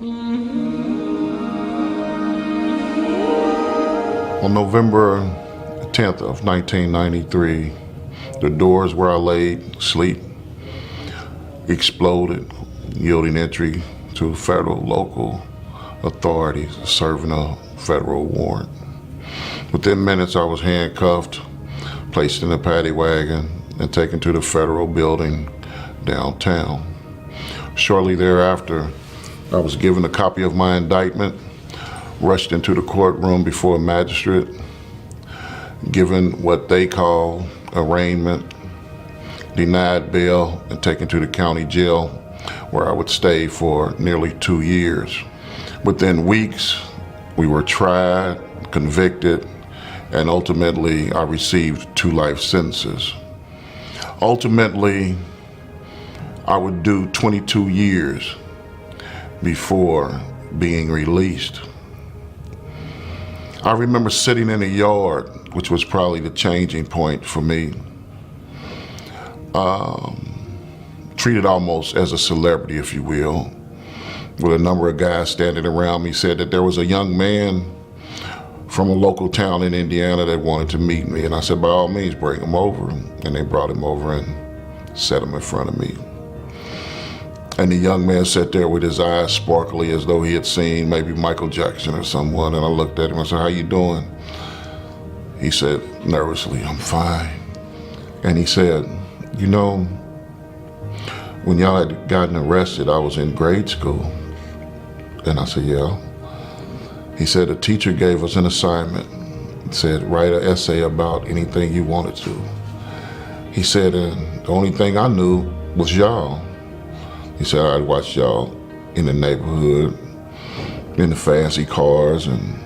On November 10th of 1993, the doors where I laid sleep exploded, yielding entry to federal local authorities serving a federal warrant. Within minutes, I was handcuffed, placed in a paddy wagon, and taken to the federal building downtown. Shortly thereafter, I was given a copy of my indictment, rushed into the courtroom before a magistrate, given what they call arraignment, denied bail, and taken to the county jail, where I would stay for nearly 2 years. Within weeks, we were tried, convicted, and ultimately I received 2 life sentences. Ultimately, I would do 22 years before being released. I remember sitting in a yard, which was probably the changing point for me. Treated almost as a celebrity, if you will, with a number of guys standing around me, said that there was a young man from a local town in Indiana that wanted to meet me. And I said, by all means, bring him over. And they brought him over and set him in front of me. And the young man sat there with his eyes sparkly as though he had seen maybe Michael Jackson or someone. And I looked at him and said, how you doing? He said nervously, I'm fine. And he said, you know, when y'all had gotten arrested, I was in grade school. And I said, yeah. He said, a teacher gave us an assignment. Said, write an essay about anything you wanted to. He said, and the only thing I knew was y'all. He said, I'd watch y'all in the neighborhood, in the fancy cars and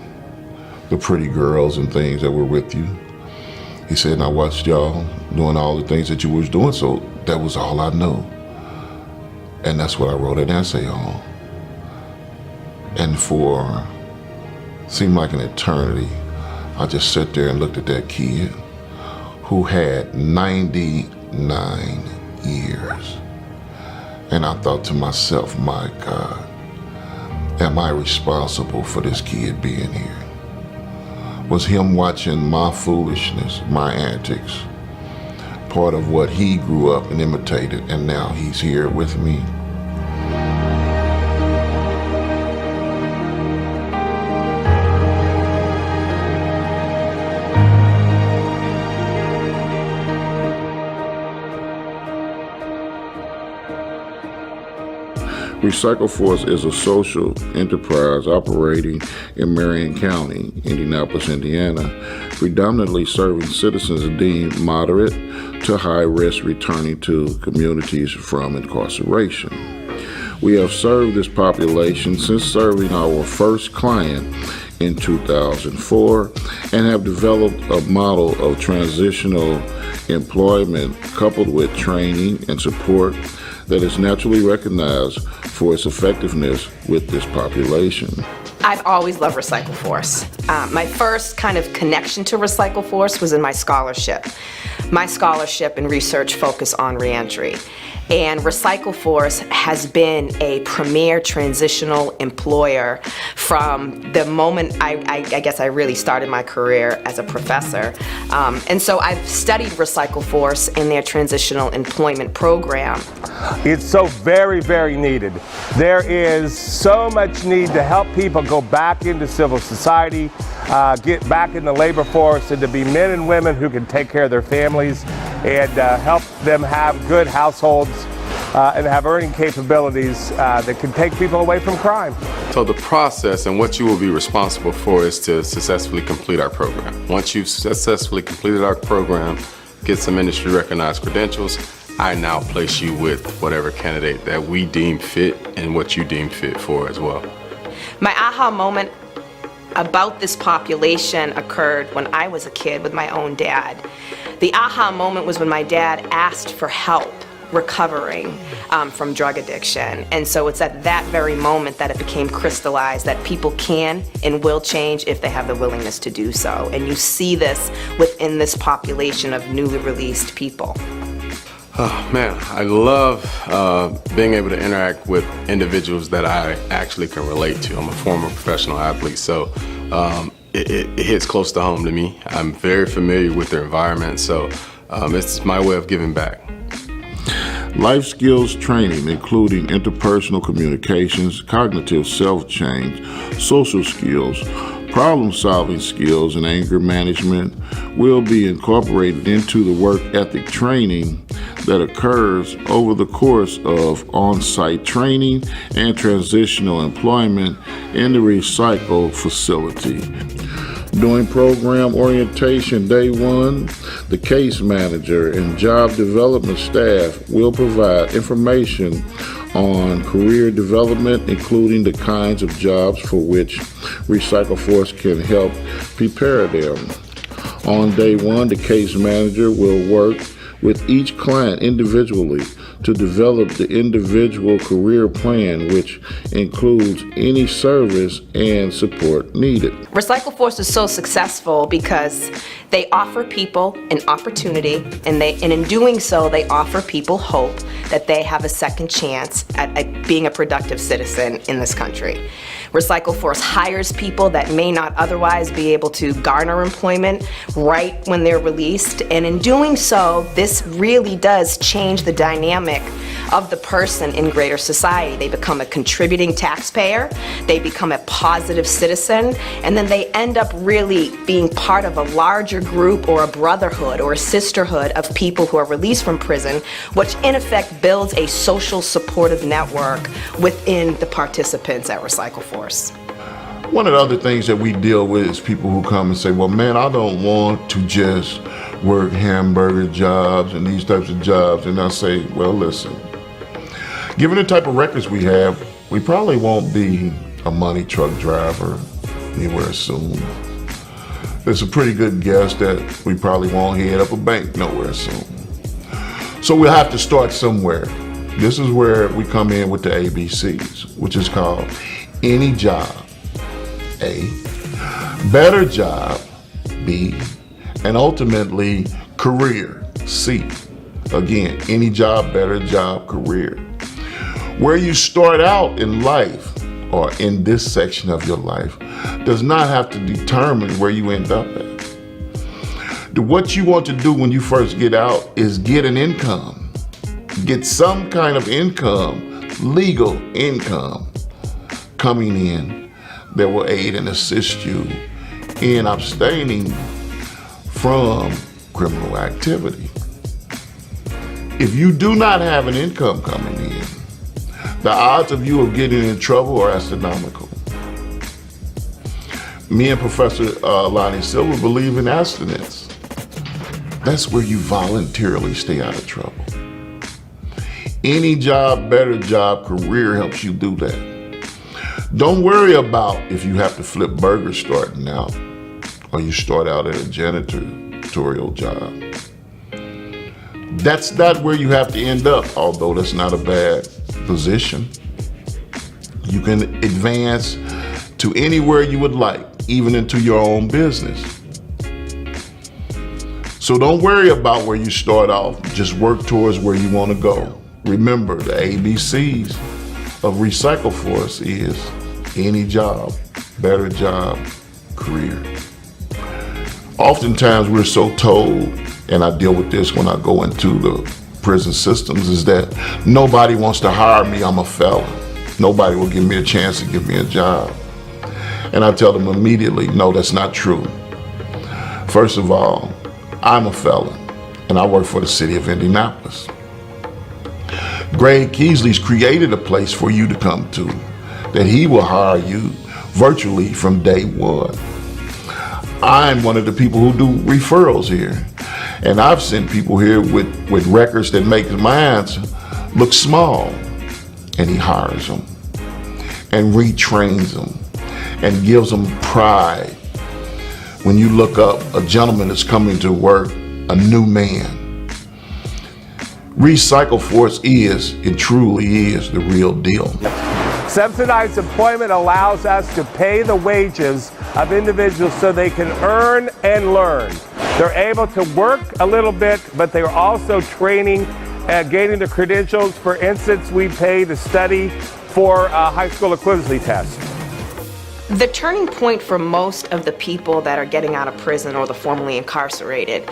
the pretty girls and things that were with you. He said, and I watched y'all doing all the things that you was doing, so that was all I knew. And that's what I wrote an essay on. And for, seemed like an eternity, I just sat there and looked at that kid who had 99 years. And I thought to myself, my God, am I responsible for this kid being here? Was him watching my foolishness, my antics, part of what he grew up and imitated, and now he's here with me? RecycleForce is a social enterprise operating in Marion County, Indianapolis, Indiana, predominantly serving citizens deemed moderate to high risk returning to communities from incarceration. We have served this population since serving our first client in 2004 and have developed a model of transitional employment coupled with training and support that is naturally recognized for its effectiveness with this population. I've always loved RecycleForce. My first kind of connection to RecycleForce was in my scholarship. My scholarship and research focus on reentry. And RecycleForce has been a premier transitional employer from the moment I guess I really started my career as a professor. And so I've studied RecycleForce in their transitional employment program. It's so very, very needed. There is so much need to help people go back into civil society, get back in the labor force, and to be men and women who can take care of their families and help them have good households and have earning capabilities that can take people away from crime. So the process and what you will be responsible for is to successfully complete our program. Once you've successfully completed our program, get some industry recognized credentials, I now place you with whatever candidate that we deem fit and what you deem fit for as well. My aha moment about this population occurred when I was a kid with my own dad. The aha moment was when my dad asked for help recovering from drug addiction. And so it's at that very moment that it became crystallized that people can and will change if they have the willingness to do so. And you see this within this population of newly released people. Man, I love being able to interact with individuals that I actually can relate to. I'm a former professional athlete, so it hits close to home to me. I'm very familiar with their environment, so it's my way of giving back. Life skills training, including interpersonal communications, cognitive self-change, social skills, problem-solving skills, and anger management, will be incorporated into the work ethic training that occurs over the course of on-site training and transitional employment in the recycle facility. During program orientation day one, the case manager and job development staff will provide information on career development, including the kinds of jobs for which Recycle Force can help prepare them. On day one, the case manager will work with each client individually to develop the individual career plan, which includes any service and support needed. Recycle Force is so successful because they offer people an opportunity, and in doing so, they offer people hope that they have a second chance at being a productive citizen in this country. Recycle Force hires people that may not otherwise be able to garner employment right when they're released, and in doing so, this really does change the dynamic of the person in greater society. They become a contributing taxpayer, they become a positive citizen, and then they end up really being part of a larger group or a brotherhood or a sisterhood of people who are released from prison, which in effect builds a social supportive network within the participants at Recycle Force. One of the other things that we deal with is people who come and say, well, man, I don't want to just work hamburger jobs and these types of jobs. And I say, well, listen, given the type of records we have, we probably won't be a money truck driver anywhere soon. It's a pretty good guess that we probably won't head up a bank nowhere soon. So we'll have to start somewhere. This is where we come in with the ABCs, which is called any job, A, better job, B, and ultimately career, C. Again, any job, better job, career. Where you start out in life, or in this section of your life, does not have to determine where you end up at. What you want to do when you first get out is get an income. Get some kind of income, legal income, coming in that will aid and assist you in abstaining from criminal activity. If you do not have an income coming in, the odds of you of getting in trouble are astronomical. Me and Professor Lonnie Silver believe in abstinence. That's where you voluntarily stay out of trouble. Any job, better job, career helps you do that. Don't worry about if you have to flip burgers starting out, or you start out at a janitorial job. That's not where you have to end up, although that's not a bad position. You can advance to anywhere you would like, even into your own business. So don't worry about where you start off, just work towards where you want to go. Remember, the ABCs of Recycle Force is any job, better job, career. Oftentimes we're so told, and I deal with this when I go into the prison systems, is that nobody wants to hire me, I'm a felon. Nobody will give me a chance to give me a job. And I tell them immediately, no, that's not true. First of all, I'm a felon, and I work for the city of Indianapolis. Greg Keasley's created a place for you to come to, that he will hire you virtually from day one. I'm one of the people who do referrals here, and I've sent people here with records that make mine look small, and he hires them and retrains them and gives them pride. When you look up a gentleman that's coming to work, a new man, Recycle Force is, it truly is, the real deal. Subsidized employment allows us to pay the wages of individuals so they can earn and learn. They're able to work a little bit, but they're also training at gaining the credentials. For instance, we pay to study for a high school equivalency test. The turning point for most of the people that are getting out of prison or the formerly incarcerated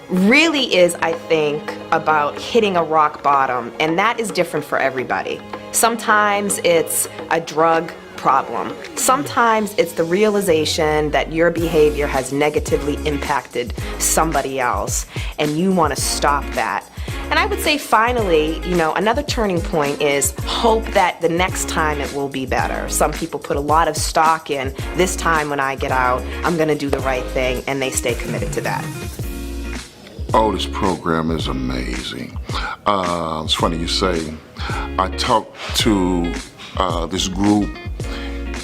really is, I think, about hitting a rock bottom, and that is different for everybody. Sometimes it's a drug problem. Sometimes it's the realization that your behavior has negatively impacted somebody else, and you want to stop that. And I would say finally, another turning point is hope that the next time it will be better. Some people put a lot of stock in, this time when I get out, I'm going to do the right thing, and they stay committed to that. Oh, this program is amazing. It's funny you say. I talked to this group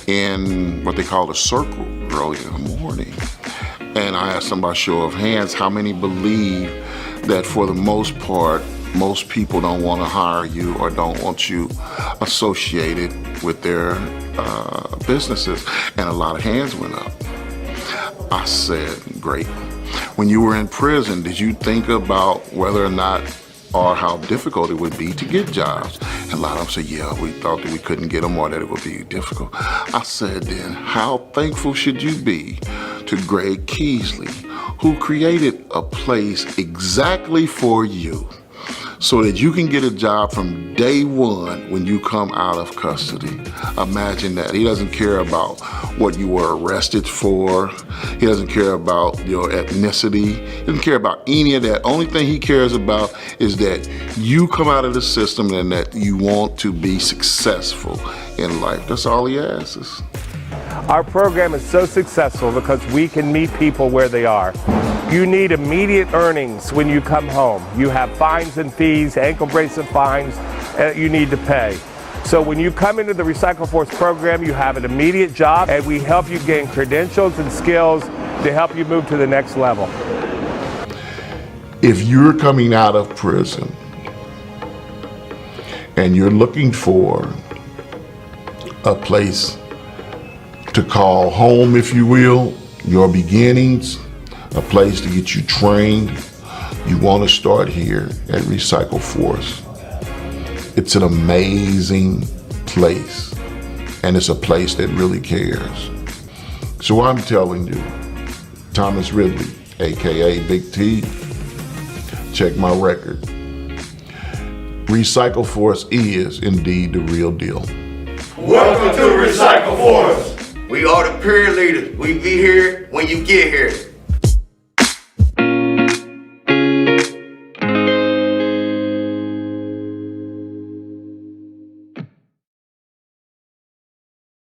in what they call a circle early in the morning. And I asked them by show of hands, how many believe that for the most part, most people don't want to hire you or don't want you associated with their businesses? And a lot of hands went up. I said, great. When you were in prison, did you think about whether or not or how difficult it would be to get jobs? And a lot of them said, yeah, we thought that we couldn't get them or that it would be difficult. I said, then how thankful should you be to Greg Keesley, who created a place exactly for you so that you can get a job from day one when you come out of custody. Imagine that. He doesn't care about what you were arrested for. He doesn't care about your ethnicity. He doesn't care about any of that. Only thing he cares about is that you come out of the system and that you want to be successful in life. That's all he asks. Our program is so successful because we can meet people where they are. You need immediate earnings when you come home. You have fines and fees, ankle bracelet fines you need to pay. So when you come into the Recycle Force program, you have an immediate job, and we help you gain credentials and skills to help you move to the next level. If you're coming out of prison and you're looking for a place to call home, if you will, your beginnings, a place to get you trained, you want to start here at Recycle Force. It's an amazing place, and it's a place that really cares. So I'm telling you, Thomas Ridley, AKA Big T, check my record. Recycle Force is indeed the real deal. Welcome to Recycle Force. We are the peer leaders. We be here when you get here.